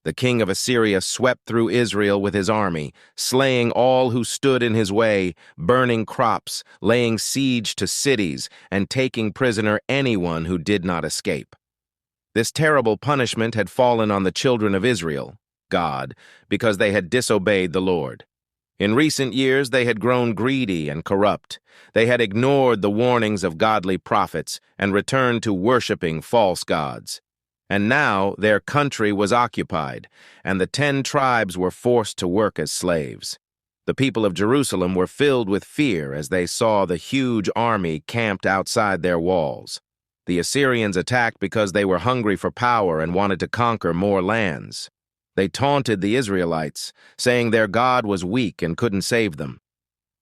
The king of Assyria swept through Israel with his army, slaying all who stood in his way, burning crops, laying siege to cities, and taking prisoner anyone who did not escape. This terrible punishment had fallen on the children of Israel, God, because they had disobeyed the Lord. In recent years, they had grown greedy and corrupt. They had ignored the warnings of godly prophets and returned to worshiping false gods. And now their country was occupied, and the 10 tribes were forced to work as slaves. The people of Jerusalem were filled with fear as they saw the huge army camped outside their walls. The Assyrians attacked because they were hungry for power and wanted to conquer more lands. They taunted the Israelites, saying their God was weak and couldn't save them.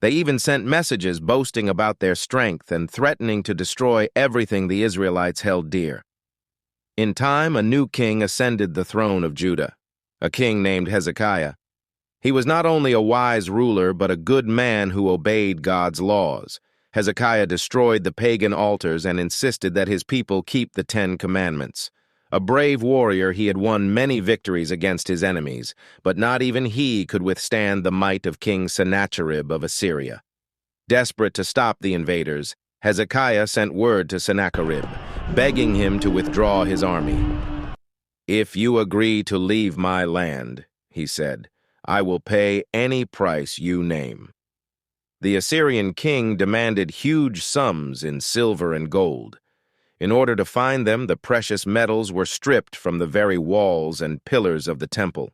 They even sent messages boasting about their strength and threatening to destroy everything the Israelites held dear. In time, a new king ascended the throne of Judah, a king named Hezekiah. He was not only a wise ruler, but a good man who obeyed God's laws. Hezekiah destroyed the pagan altars and insisted that his people keep the 10 Commandments. A brave warrior, he had won many victories against his enemies, but not even he could withstand the might of King Sennacherib of Assyria. Desperate to stop the invaders, Hezekiah sent word to Sennacherib, begging him to withdraw his army. "If you agree to leave my land," he said, "I will pay any price you name." The Assyrian king demanded huge sums in silver and gold. In order to find them, the precious metals were stripped from the very walls and pillars of the temple.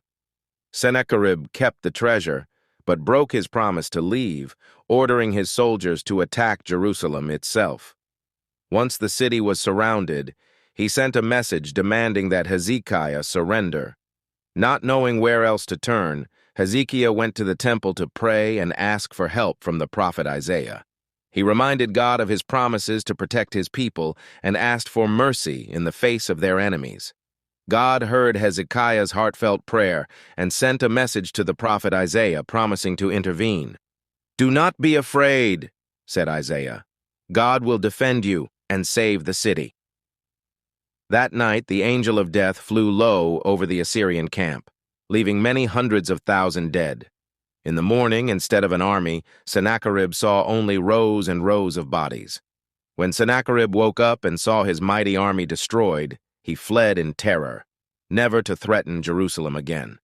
Sennacherib kept the treasure, but broke his promise to leave, ordering his soldiers to attack Jerusalem itself. Once the city was surrounded, he sent a message demanding that Hezekiah surrender. Not knowing where else to turn, Hezekiah went to the temple to pray and ask for help from the prophet Isaiah. He reminded God of his promises to protect his people and asked for mercy in the face of their enemies. God heard Hezekiah's heartfelt prayer and sent a message to the prophet Isaiah promising to intervene. "Do not be afraid," said Isaiah. "God will defend you and save the city." That night, the angel of death flew low over the Assyrian camp, leaving many hundreds of thousands dead. In the morning, instead of an army, Sennacherib saw only rows and rows of bodies. When Sennacherib woke up and saw his mighty army destroyed, he fled in terror, never to threaten Jerusalem again.